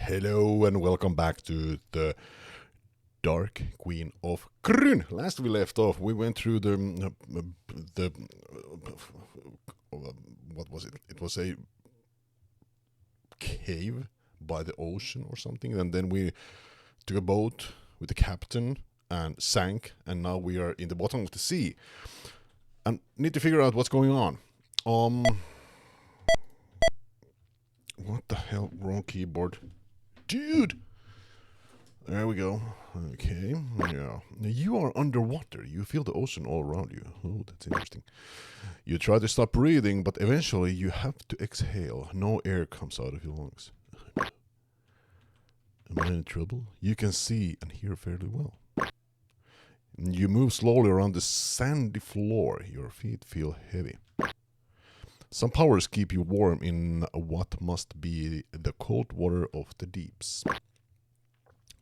Hello and welcome back to the Dark Queen of Krynn. Last we left off, we went through the what was it? It was a cave by the ocean or something, and then we took a boat with the captain and sank, and now we are in the bottom of the sea and need to figure out what's going on. What the hell? Wrong keyboard. Dude! There we go. Okay, yeah. Now you are underwater. You feel the ocean all around you. Oh, that's interesting. You try to stop breathing, but eventually you have to exhale. No air comes out of your lungs. Am I in trouble? You can see and hear fairly well. You move slowly around the sandy floor. Your feet feel heavy. Some powers keep you warm in what must be the cold water of the deeps.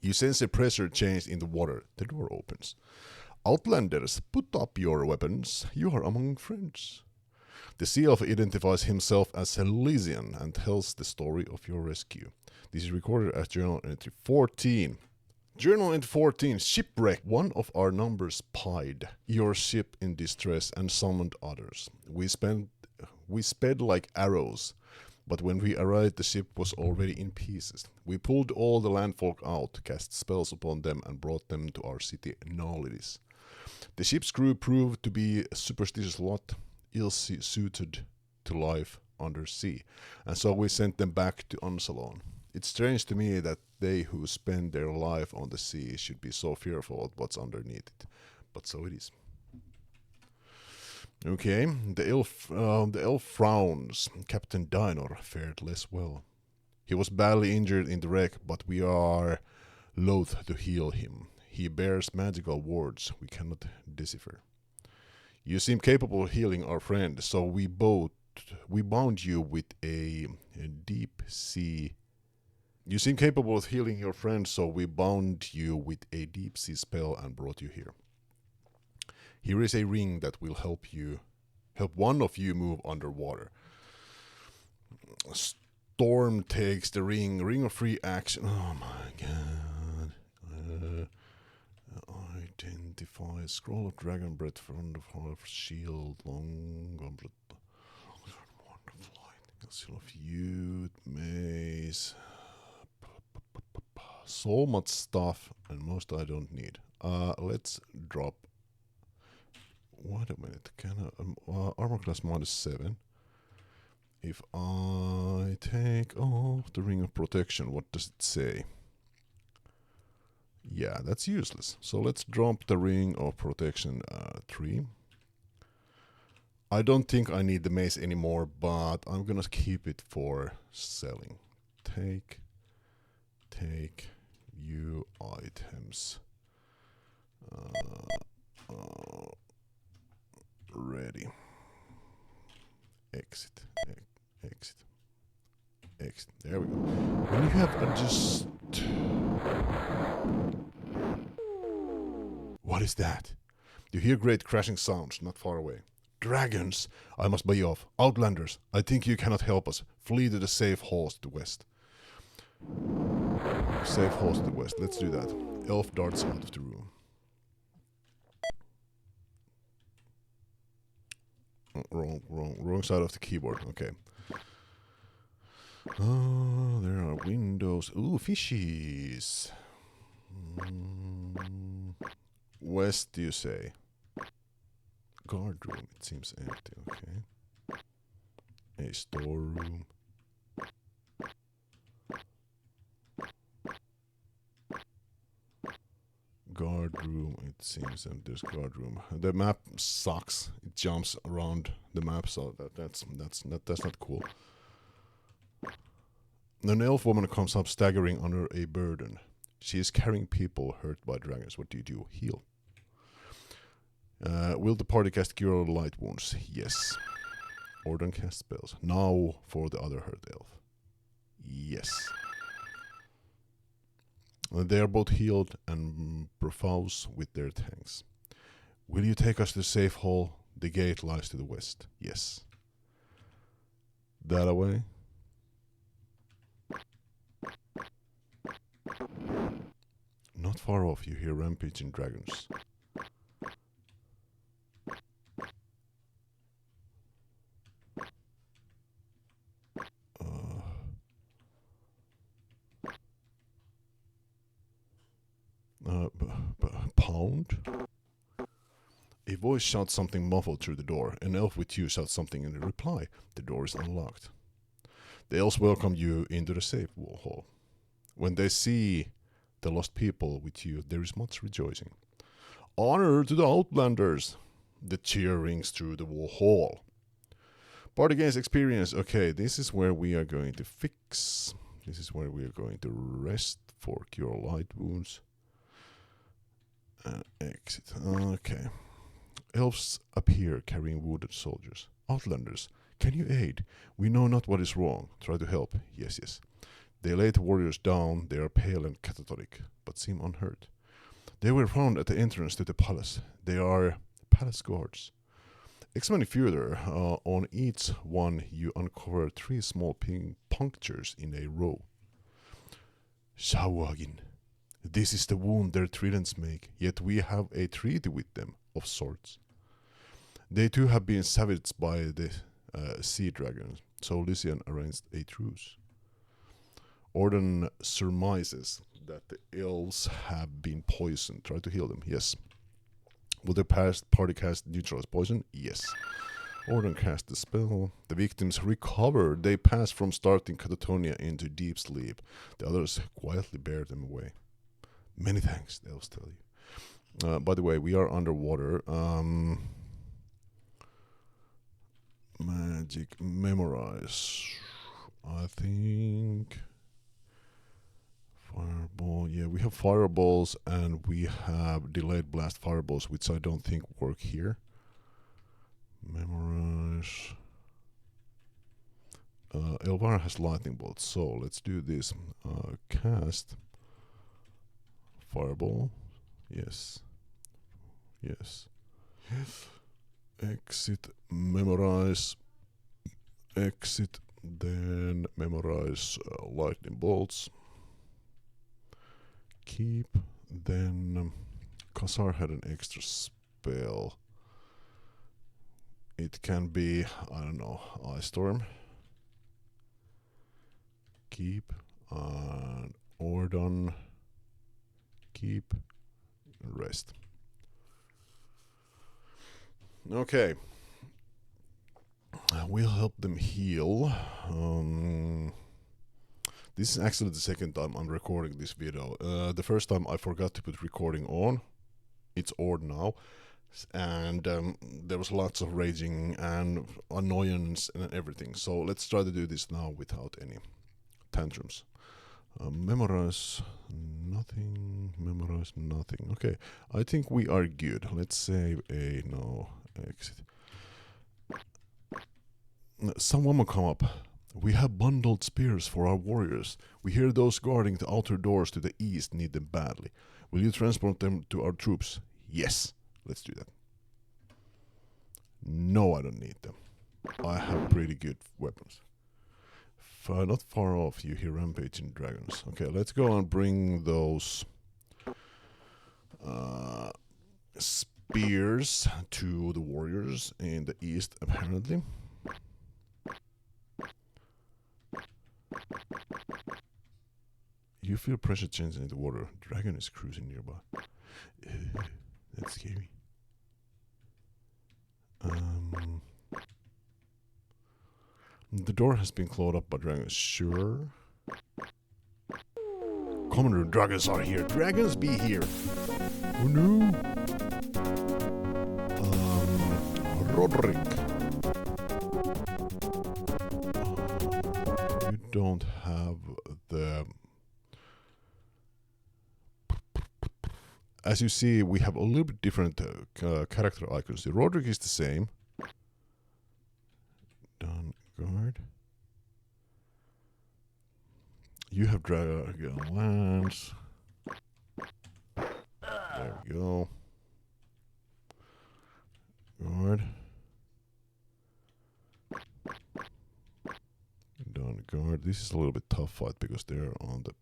You sense a pressure change in the water. The door opens. Outlanders, put up your weapons. You are among friends. The sea elf identifies himself as Elysian and tells the story of your rescue. This is recorded as Journal Entry 14. Journal Entry 14. Shipwreck. One of our numbers pied your ship in distress and summoned others. We sped like arrows, but when we arrived the ship was already in pieces. We pulled all the landfolk out, cast spells upon them and brought them to our city Naulidis. The ship's crew proved to be a superstitious lot, ill-suited to life under sea, and so we sent them back to Unsalon. It's strange to me that they who spend their life on the sea should be so fearful of what's underneath it, but so it is. Okay, the elf frowns. Captain Dinor fared less well. He was badly injured in the wreck, but we are loath to heal him. He bears magical wards we cannot decipher. You seem capable of healing our friend, so we bound you with a deep sea. You seem capable of healing your friend, so we bound you with a deep sea spell and brought you here. Here is a ring that will help one of you move underwater. Storm takes the ring of free action. Oh my god. Identify scroll of dragon breath, front of half shield, long goblet, wonderful light, seal of youth, maze. So much stuff, and most I don't need. Let's drop. Wait a minute, can I, armor class -7. If I take off the ring of protection, what does it say? Yeah, that's useless. So let's drop the ring of protection 3. I don't think I need the mace anymore, but I'm gonna keep it for selling. Take you items. Ready. Exit. There we go. When you have adjust. What is that? You hear great crashing sounds not far away. Dragons! I must be off. Outlanders, I think you cannot help us. Flee to the safe halls to the west. Safe halls to the west. Let's do that. Elf darts out of the room. Wrong side of the keyboard. Okay. Oh, there are windows. Ooh, fishies. West, you say? Guard room. It seems empty. Okay. A storeroom. Guard room, it seems, and there's guard room. The map sucks. It jumps around the map, so that's not cool. An elf woman comes up staggering under a burden. She is carrying people hurt by dragons. What do you do? Heal. Will the party cast Cure Light Wounds? Yes. Or don't cast spells. Now for the other hurt elf. Yes. They are both healed and profuse with their tanks. Will you take us to the safe hall? The gate lies to the west. Yes. That away. Not far off, you hear rampaging dragons. Pound? A voice shouts something muffled through the door. An elf with you shouts something in reply. The door is unlocked. The elves welcome you into the safe hall. When they see the lost people with you, there is much rejoicing. Honor to the Outlanders! The cheer rings through the hall. Party gains experience. Okay, this is where we are going to fix. This is where we are going to rest for cure light wounds. Exit. Okay. Elves appear carrying wounded soldiers. Outlanders, can you aid? We know not what is wrong. Try to help. Yes, yes. They lay the warriors down. They are pale and catatonic, but seem unhurt. They were found at the entrance to the palace. They are palace guards. Examining further, on each one you uncover 3 small pink punctures in a row. Shawagin. This is the wound their tridents make, yet we have a treaty with them, of sorts. They too have been savaged by the sea dragons, so Lysian arranged a truce. Orden surmises that the elves have been poisoned. Try to heal them, yes. Will their party cast neutralize poison? Yes. Orden cast the spell. The victims recover. They pass from starting catatonia into deep sleep. The others quietly bear them away. Many thanks, the elves tell you. By the way, we are underwater. Magic memorize. I think... Fireball, yeah, we have fireballs and we have delayed blast fireballs, which I don't think work here. Memorize. Elvira has lightning bolts, so let's do this. Cast. Fireball. Yes. Yes. Exit. Memorize. Exit. Then memorize lightning bolts. Keep. Then Khazar had an extra spell. It can be, I don't know, Ice Storm. Keep. Ordon. Keep. Rest. Okay. We'll help them heal. This is actually the second time I'm recording this video. The first time I forgot to put recording on. It's on now. And there was lots of raging and annoyance and everything. So let's try to do this now without any tantrums. Memorize nothing. Memorize nothing. Okay, I think we are good. Let's save a no exit. Some woman come up. We have bundled spears for our warriors. We hear those guarding the outer doors to the east need them badly. Will you transport them to our troops? Yes. Let's do that. No, I don't need them. I have pretty good weapons. Not far off, you hear rampaging dragons. Okay, let's go and bring those spears to the warriors in the east, apparently. You feel pressure changing in the water. Dragon is cruising nearby. That's scary. The door has been clawed up by dragons. Sure. Commander, dragons are here. Dragons be here. Oh no. Roderick. You don't have the... As you see, we have a little bit different character icons. The Roderick is the same. Done guard. You have Dragonlance. There we go. Guard. Done guard. This is a little bit tough fight because they're on the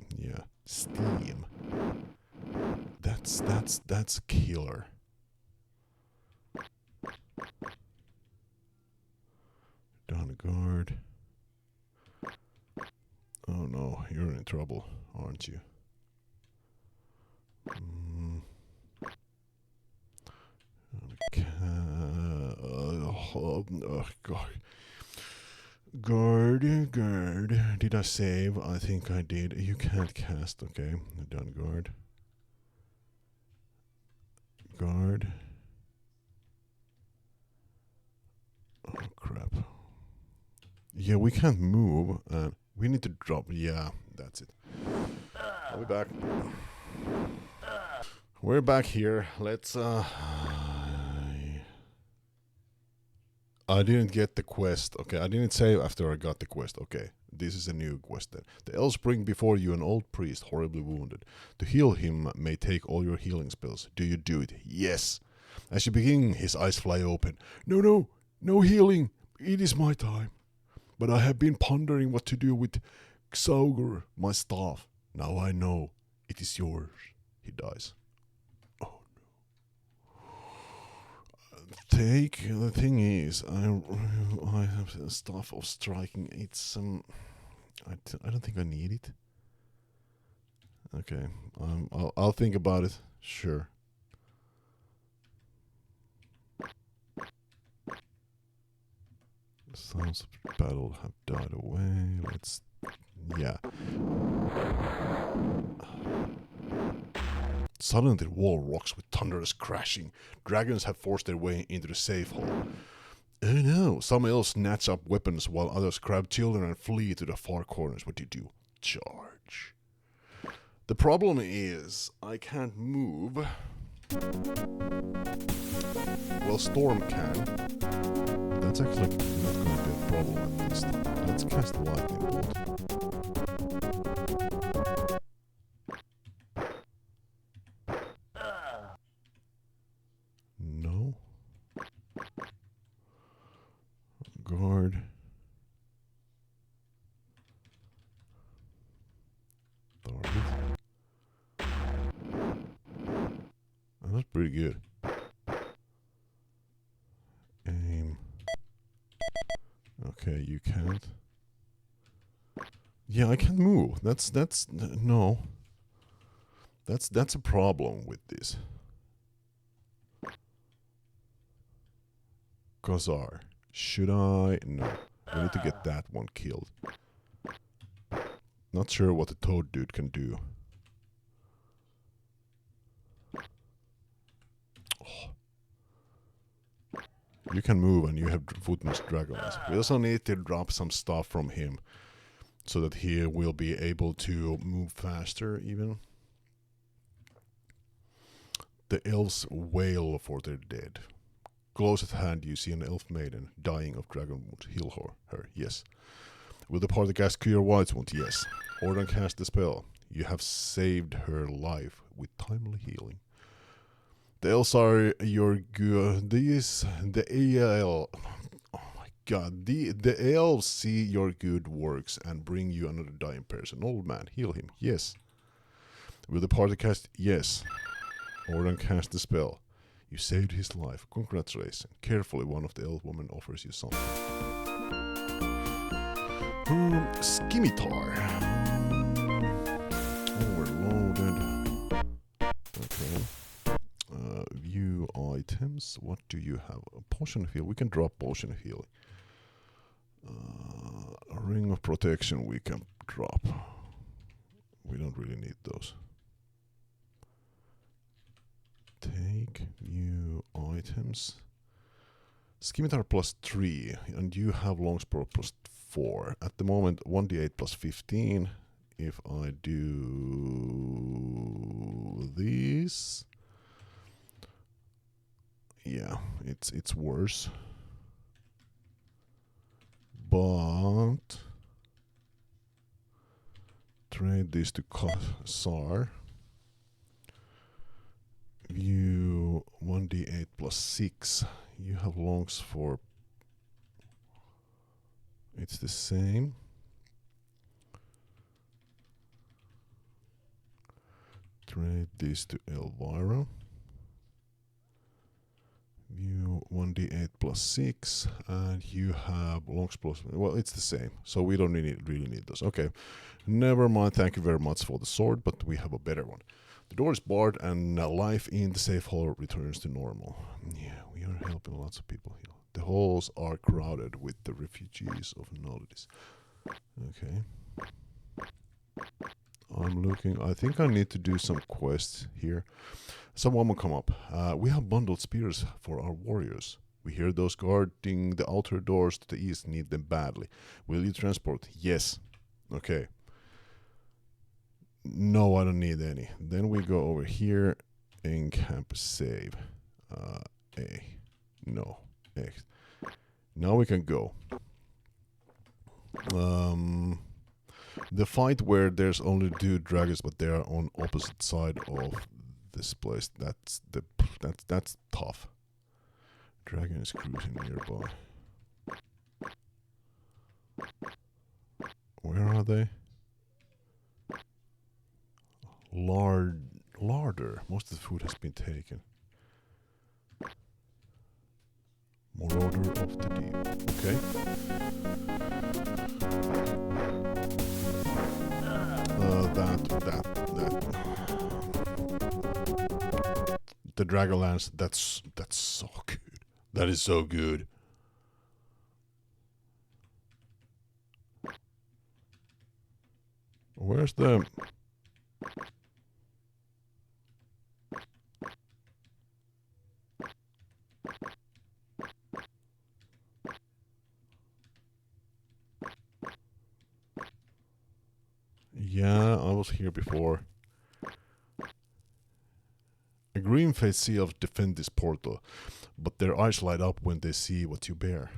steam. That's a killer. Down guard. Oh no, you're in trouble, aren't you? Okay. Oh god. Guard. Did I save? I think I did. You can't cast. Okay, done. Guard. Oh crap. Yeah, we can't move. We need to drop. Yeah, that's it. I'll be back. We're back here. Let's I didn't get the quest. Okay, I didn't save after I got the quest. Okay, this is a new quest then. The elves bring before you an old priest, horribly wounded. To heal him may take all your healing spells. Do you do it? Yes. As you begin, his eyes fly open. No healing. It is my time. But I have been pondering what to do with Xaugur, my staff. Now I know. It is yours. He dies. Take the thing is, I have stuff of striking. It's I don't think I need it. Okay, I'll think about it. Sure. Sounds of battle have died away. Let's Suddenly the wall rocks with thunderous crashing. Dragons have forced their way into the safe hall. Oh no, some elves snatch up weapons while others grab children and flee to the far corners. What do you do? Charge. The problem is, I can't move. Well, Storm can. That's actually not going to be a problem at least. Let's cast Lightning Bolt. No. Guard. Target. Oh, that's pretty good. Aim. Okay, you can't. Yeah, I can't move. No. That's a problem with this. Khazar. Should I? No. We need to get that one killed. Not sure what the toad dude can do. Oh. You can move and you have Footman's Dragonlance. We also need to drop some stuff from him so that he will be able to move faster even. The elves wail for their dead. Close at hand you see an elf maiden dying of dragon wounds. Heal her. Yes. Will the party cast Cure White's wound? Yes. Ordan cast the spell. You have saved her life with timely healing. The elves are your good. Oh my god. The elves see your good works and bring you another dying person. Old man, heal him. Yes. Will the party cast? Yes. Ordan cast the spell. You saved his life. Congratulations. Carefully, one of the elf women offers you something. Scimitar. Overloaded. Okay. View items. What do you have? A potion of heal. We can drop potion of healing. A ring of protection we can drop. We don't really need those. Take view items. Scimitar +3, and you have Longspur +4. At the moment, 1d8 +15. If I do this, yeah, it's worse. But trade this to Khazar. View 1d8 +6. You have longs for. It's the same. Trade this to Elvira. View 1d8 plus 6, and you have longs plus. Well, it's the same, so we don't really need those. Okay, never mind. Thank you very much for the sword, but we have a better one. The door is barred, and life in the safe hall returns to normal. Yeah, we are helping lots of people here. The halls are crowded with the refugees of Naulidis. Okay. I'm looking. I think I need to do some quests here. Someone will come up. We have bundled spears for our warriors. We hear those guarding the outer doors to the east need them badly. Will you transport? Yes. Okay. No, I don't need any. Then we go over here and camp save. A. No. X. Now we can go. The fight where there's only 2 dragons, but they are on opposite side of this place. That's tough. Dragon is cruising nearby. Where are they? Larder. Most of the food has been taken. Marauder of the deep. Okay. The Dragonlance, that's so good. That is so good. Where's the... Yeah, I was here before. A green-faced sea elf defend this portal, but their eyes light up when they see what you bear.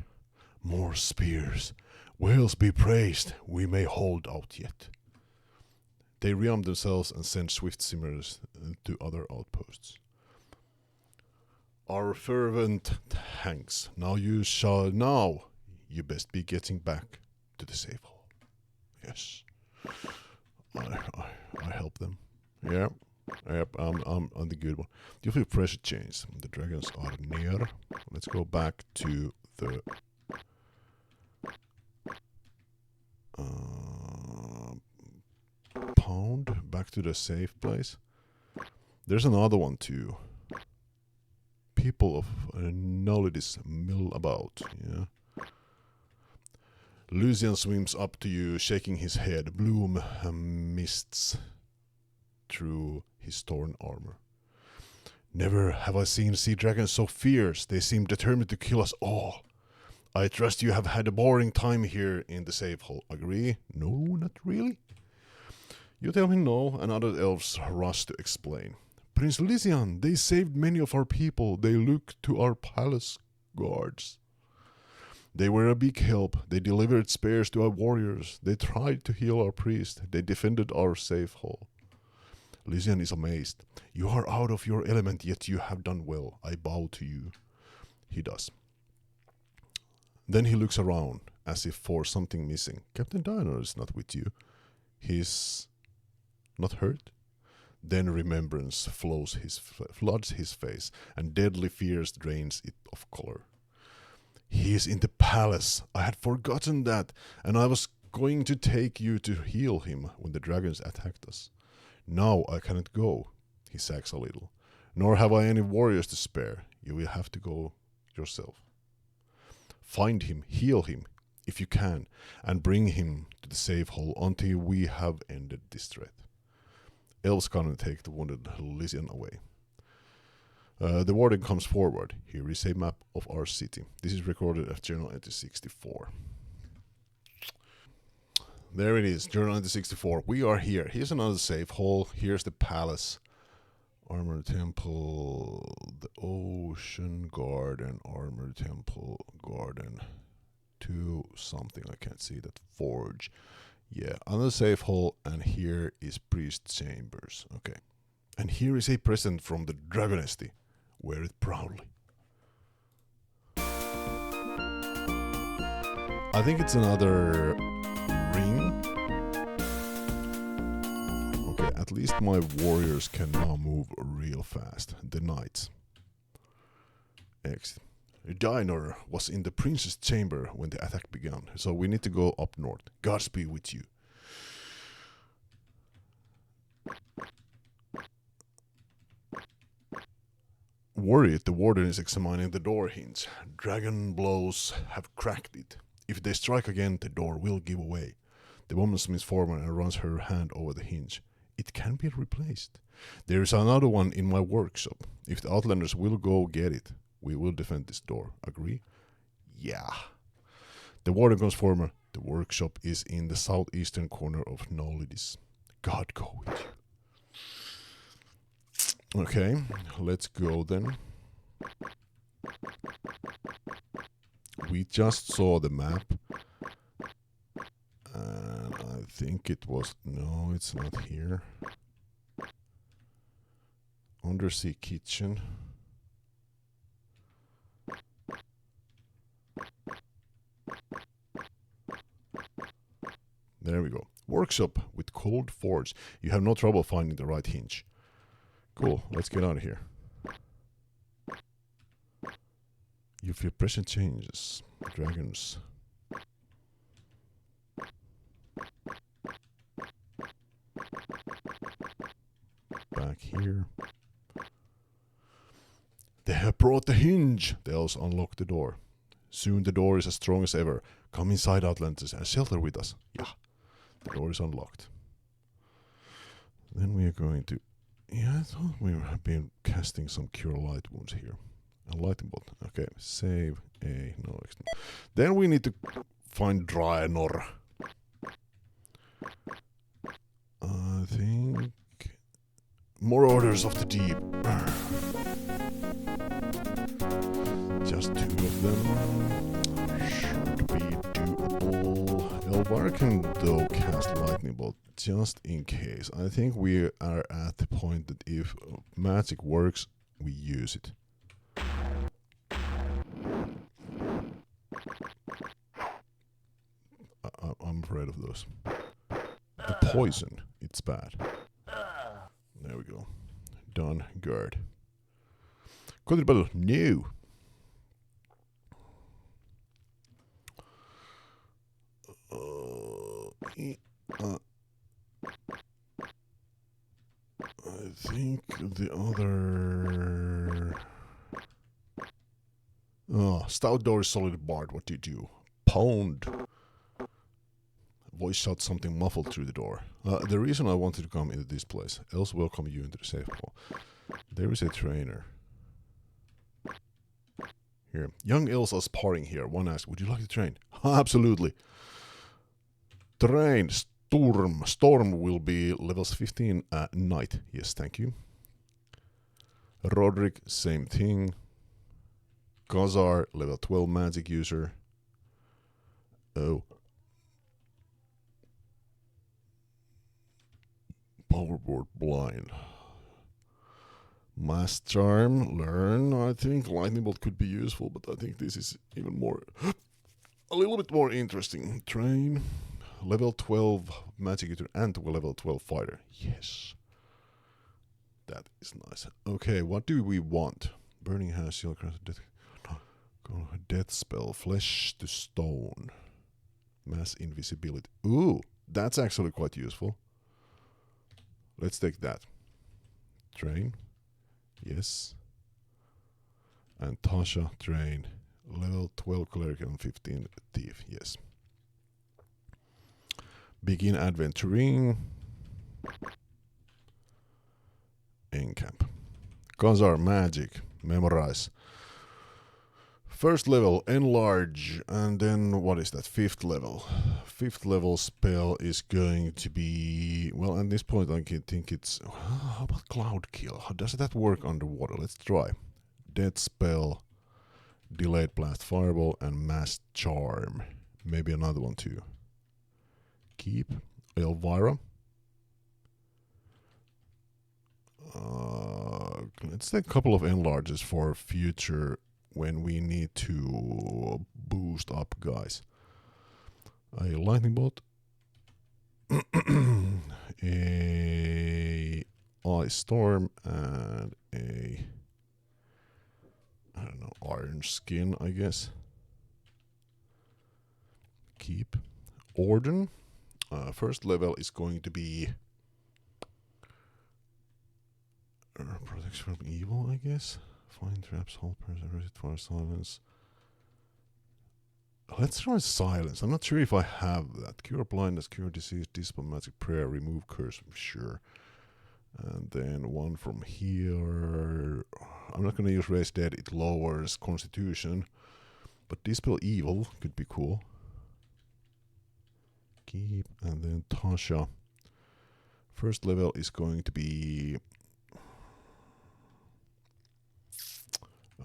More spears. Whales be praised, we may hold out yet. They rearm themselves and send swift simmers to other outposts. Our fervent thanks. Now you best be getting back to the safe hall. Yes. I help them. Yeah. Yep, I'm the good one. Do you feel pressure change? The dragons are near. Let's go back to the pound. Back to the safe place. There's another one too. People of Naulidis mill about. Yeah. Lucian swims up to you, shaking his head. Bloom mists through his torn armor. Never have I seen sea dragons so fierce. They seem determined to kill us all. I trust you have had a boring time here in the safe hall. Agree? No, not really. You tell me no, and other elves rush to explain. Prince Lysian, they saved many of our people. They look to our palace guards. They were a big help. They delivered spears to our warriors. They tried to heal our priest. They defended our safe hall. Lysian is amazed. You are out of your element, yet you have done well. I bow to you. He does. Then he looks around, as if for something missing. Captain Diner is not with you. He's not hurt? Then remembrance floods his face, and deadly fears drains it of color. He is in the palace. I had forgotten that, and I was going to take you to heal him when the dragons attacked us. Now I cannot go, he sags a little. Nor have I any warriors to spare. You will have to go yourself. Find him, heal him, if you can, and bring him to the safe hall until we have ended this threat. Elves come and take the wounded Lysian away. The warden comes forward. Here is a map of our city. This is recorded at Journal Entry 64. There it is, Journal Entry 64. We are here. Here's another safe hall. Here's the palace. Armor Temple, the Ocean Garden, Armor Temple, Garden. 2 something, I can't see that. Forge. Yeah, another safe hall, and here is Priest Chambers. Okay. And here is a present from the Dragonesti. Wear it proudly. I think it's another ring. Okay. Okay, at least my warriors can now move real fast. The knights. Exit. Dinor was in the prince's chamber when the attack began, so we need to go up north. Godspeed with you. Worried, the warden is examining the door hinge. Dragon blows have cracked it. If they strike again, the door will give way. The woman swings forward and runs her hand over the hinge. It can be replaced. There is another one in my workshop. If the Outlanders will go get it, we will defend this door. Agree? Yeah. The warden comes forward. The workshop is in the southeastern corner of Naulidis. God go with you. Okay, let's go then. We just saw the map. And I think it was... No, it's not here. Undersea kitchen. There we go. Workshop with cold forge. You have no trouble finding the right hinge. Cool, let's get out of here. You feel pressure changes. Dragons. Back here. They have brought the hinge. The elves unlock the door. Soon the door is as strong as ever. Come inside, Atlantis, and shelter with us. Yeah. The door is unlocked. Then we are going to... Yeah, I thought we have been casting some cure light wounds here. A lightning bolt. Okay, save a... No, then we need to find Draenor. I think... More orders of the deep. Just 2 of them. Should be doable. Elvar can though cast lightning bolt just in case. I think we are at the point that if magic works, we use it. I'm afraid of those. The poison, it's bad. There we go. Done. Guard. Quadruple. No. I think the other... Oh, stout door is solid barred. What do you do? Pound. Voice shouts something muffled through the door. The reason I wanted to come into this place, else welcome you into the safe hall. There is a trainer. Here. Young elves are sparring here. One asks, would you like to train? Absolutely. Train. Storm. Storm will be levels 15 at night. Yes, thank you. Roderick, same thing. Gazar, level 12 magic user. Oh. Powerboard blind. Mass charm, learn. I think lightning bolt could be useful, but I think this is even more, a little bit more interesting. Train, level 12 magic user and level 12 fighter. Yes, that is nice. Okay, what do we want? Burning Hand, Shield, Death spell, flesh to stone, mass invisibility. Ooh, that's actually quite useful. Let's take that. Train. Yes. And Tasha, train. Level 12 cleric and 15 thief. Yes. Begin adventuring. Encamp. Gazar, magic. Memorize. First level, enlarge, and then what is that? 5th level. 5th level spell is going to be, well, at this point I think it's, how about Cloud Kill? How does that work underwater? Let's try. Death spell, delayed blast fireball, and mass charm. Maybe another one too. Keep. Elvira. Let's take a couple of enlarges for future when we need to boost up guys. A lightning bolt. A Ice Storm, and a, I don't know, Iron Skin, I guess. Keep. Orden. First level is going to be protection from evil, I guess. Find traps, hold person, resist for silence. Let's try silence. I'm not sure if I have that. Cure blindness, cure disease, dispel magic prayer, remove curse. Sure. And then one from here. I'm not going to use raise dead. It lowers constitution. But dispel evil could be cool. Keep. And then Tasha. First level is going to be,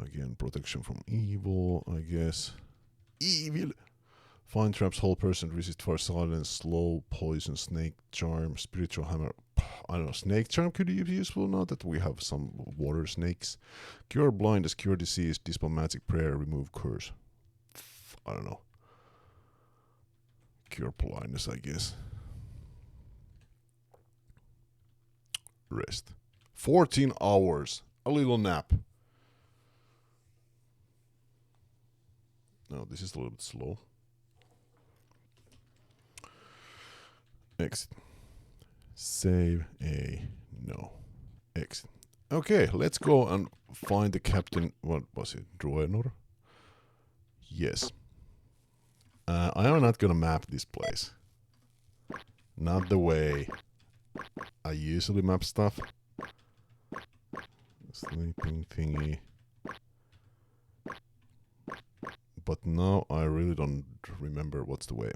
again, protection from evil, I guess. Evil! Find traps, hold person, resist for silence, slow, poison, snake charm, spiritual hammer. I don't know, snake charm could be useful now that we have some water snakes. Cure blindness, cure disease, dispel magic prayer, remove curse. I don't know. Cure blindness, I guess. Rest. 14 hours. A little nap. No, this is a little bit slow. Exit. Save a no. Exit. Okay, let's go and find the captain. What was it? Draenor? Yes. I am not gonna map this place. Not the way I usually map stuff. Sleeping thingy. But now I really don't remember what's the way.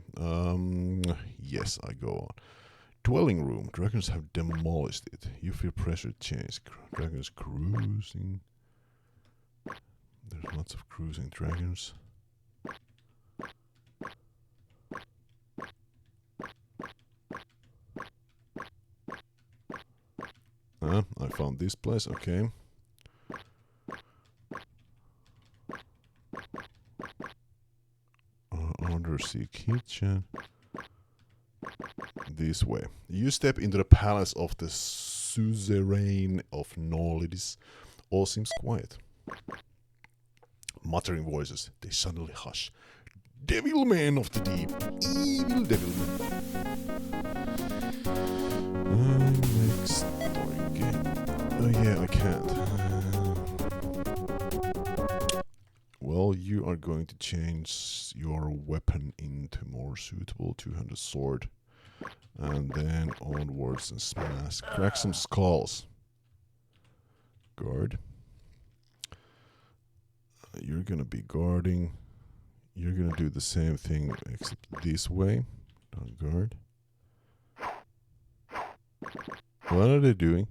Yes, I go on. Dwelling room. Dragons have demolished it. You feel pressure change. Dragons cruising. There's lots of cruising dragons. I found this place, okay. Undersea kitchen. This way. You step into the palace of the suzerain of Naulidis. All seems quiet. Muttering voices, they suddenly hush. Devil man of the deep. Evil devil man. Next target. Oh yeah, I can't. Well, you are going to change your weapon into more suitable 200 sword. And then onwards and smash. Crack some skulls. Guard. You're gonna be guarding. You're gonna do the same thing except this way. Don't guard. What are they doing?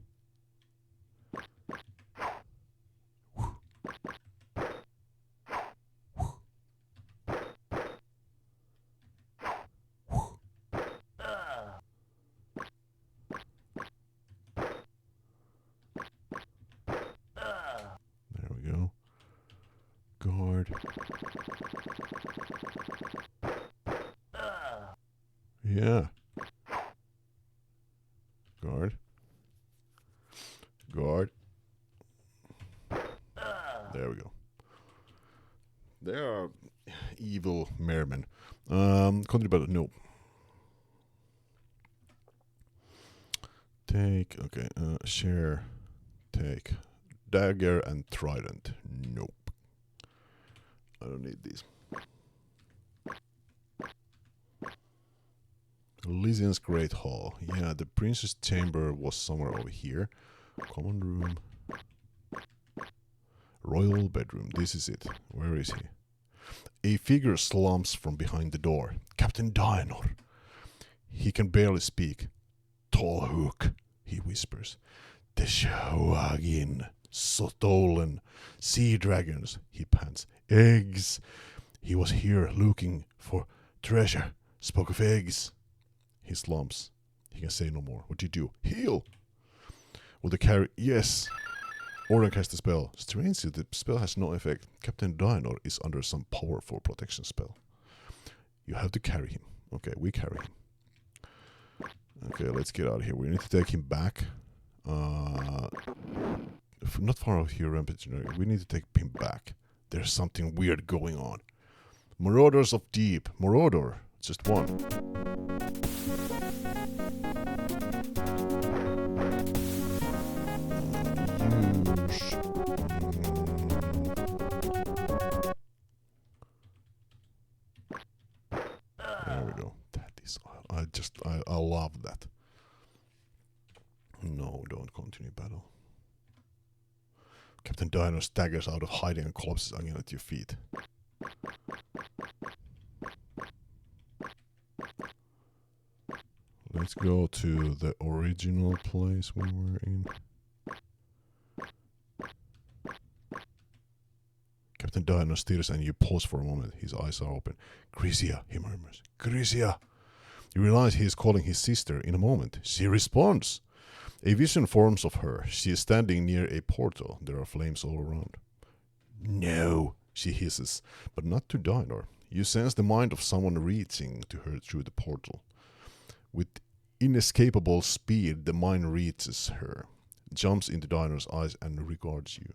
There we go. Guard. Yeah. Guard. Guard. There we go. They are evil mermen. Continue about it. No. Take. Okay. Share. Take. Dagger and trident. Nope. I don't need these. Lysian's Great Hall. Yeah, the Prince's Chamber was somewhere over here. Common room. Royal bedroom. This is it. Where is he? A figure slumps from behind the door. Captain Draenor. He can barely speak. Tall hook, he whispers. The Shawagin. Stolen. Sea dragons, he pants. Eggs. He was here looking for treasure. Spoke of eggs. He slumps. He can say no more. What do you do? Heal! Will the carry... Yes! Orden cast the spell. Strangely, the spell has no effect. Captain Draenor is under some powerful protection spell. You have to carry him. Okay, we carry him. Okay, let's get out of here. We need to take him back. Not far out here, Rampage. We need to take him back. There's something weird going on. Marauders of Deep. Marauder. Just one. Use. There we go. That is. I love that. No, don't continue battle. Captain Dino staggers out of hiding and collapses again at your feet. Let's go to the original place we were in. Captain Dino stares and you pause for a moment. His eyes are open. Crisia, he murmurs. Crisia! You realize he is calling his sister in a moment. She responds. A vision forms of her. She is standing near a portal. There are flames all around. No, she hisses, but not to Dino. You sense the mind of someone reaching to her through the portal. With inescapable speed, the mind reaches her, jumps into Dino's eyes and regards you.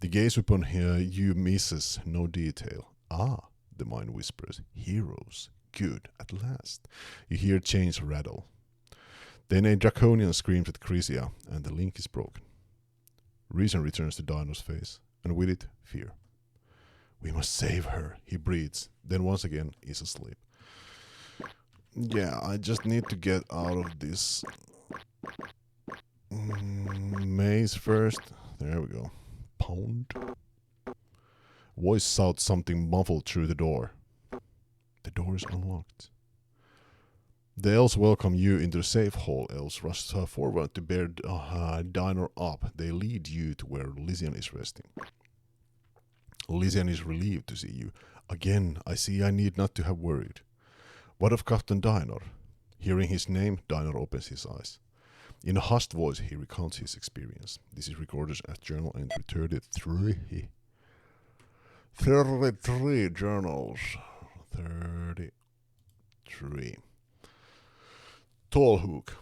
The gaze upon her you misses no detail. Ah, the mind whispers. Heroes. Good, at last. You hear chains rattle. Then a draconian screams at Crisia, and the link is broken. Reason returns to Dino's face, and with it, fear. We must save her, he breathes, then once again is asleep. Yeah, I just need to get out of this maze first. There we go. Pound. Voice shouts something muffled through the door. The door is unlocked. The elves welcome you into the safe hall. Elves rush forward to bear Dino up. They lead you to where Lysian is resting. Lysian is relieved to see you. Again, I see I need not to have worried. What of Captain Dino? Hearing his name, Dino opens his eyes. In a hushed voice, he recounts his experience. This is recorded as journal entry 33. 33 journals. 33. Tallhook.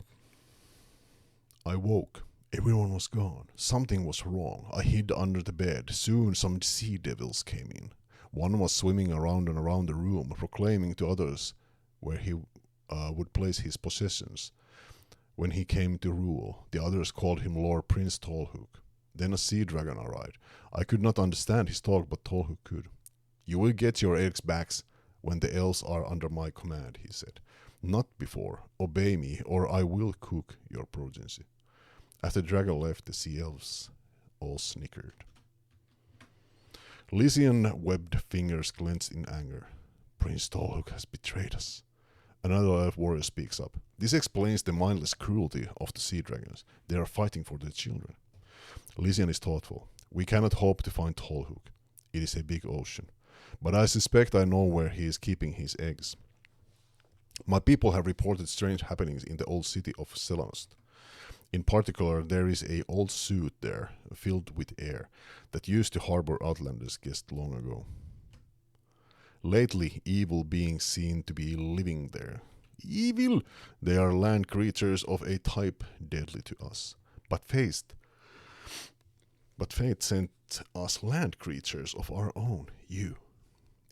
I woke. Everyone was gone. Something was wrong. I hid under the bed. Soon some sea devils came in. One was swimming around and around the room, proclaiming to others where he would place his possessions when he came to rule. The others called him Lord Prince Tallhook. Then a sea dragon arrived. I could not understand his talk, but Tallhook could. You will get your eggs back when the elves are under my command, he said. Not before. Obey me, or I will cook your progeny. As the dragon left, the sea elves all snickered. Lysian webbed fingers clenched in anger. Prince Tallhook has betrayed us. Another elf warrior speaks up. This explains the mindless cruelty of the sea dragons. They are fighting for their children. Lysian is thoughtful. We cannot hope to find Tallhook. It is a big ocean. But I suspect I know where he is keeping his eggs. My people have reported strange happenings in the old city of Selanost. In particular, there is a old suit there, filled with air, that used to harbor outlanders guessed long ago. Lately, evil beings seem to be living there. Evil! They are land creatures of a type deadly to us. But fate sent us land creatures of our own, you.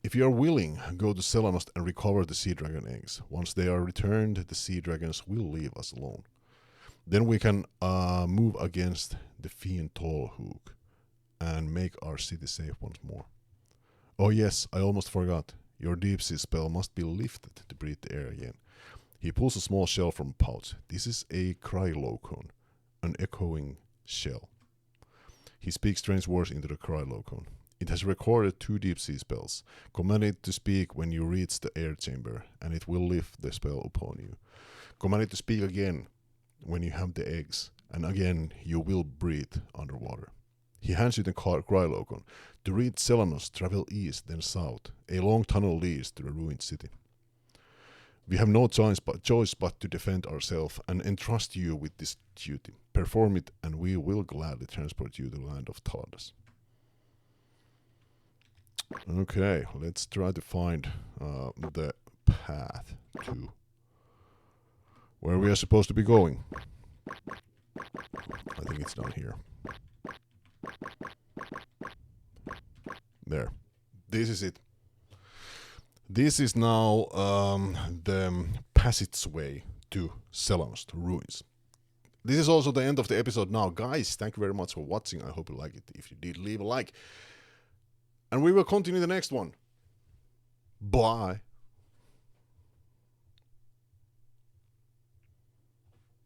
If you are willing, go to Selanost and recover the sea dragon eggs. Once they are returned, the sea dragons will leave us alone. Then we can move against the fiend Tallhook and make our city safe once more. Oh yes, I almost forgot. Your deep sea spell must be lifted to breathe the air again. He pulls a small shell from a pouch. This is a krylocone, an echoing shell. He speaks strange words into the krylocone. It has recorded 2 deep sea spells. Command it to speak when you reach the air chamber, and it will lift the spell upon you. Command it to speak again when you have the eggs, and again you will breathe underwater. He hands you the krylocone. To reach Selanos, travel east, then south. A long tunnel leads to the ruined city. We have no choice but to defend ourselves and entrust you with this duty. Perform it, and we will gladly transport you to the land of Tardas. Okay, let's try to find the path to where we are supposed to be going. think it's down here. There. This is it. This is now the passageway to Selan's ruins. This is also the end of the episode now. Guys, thank you very much for watching. I hope you like it. If you did, leave a like. And we will continue the next one. Bye.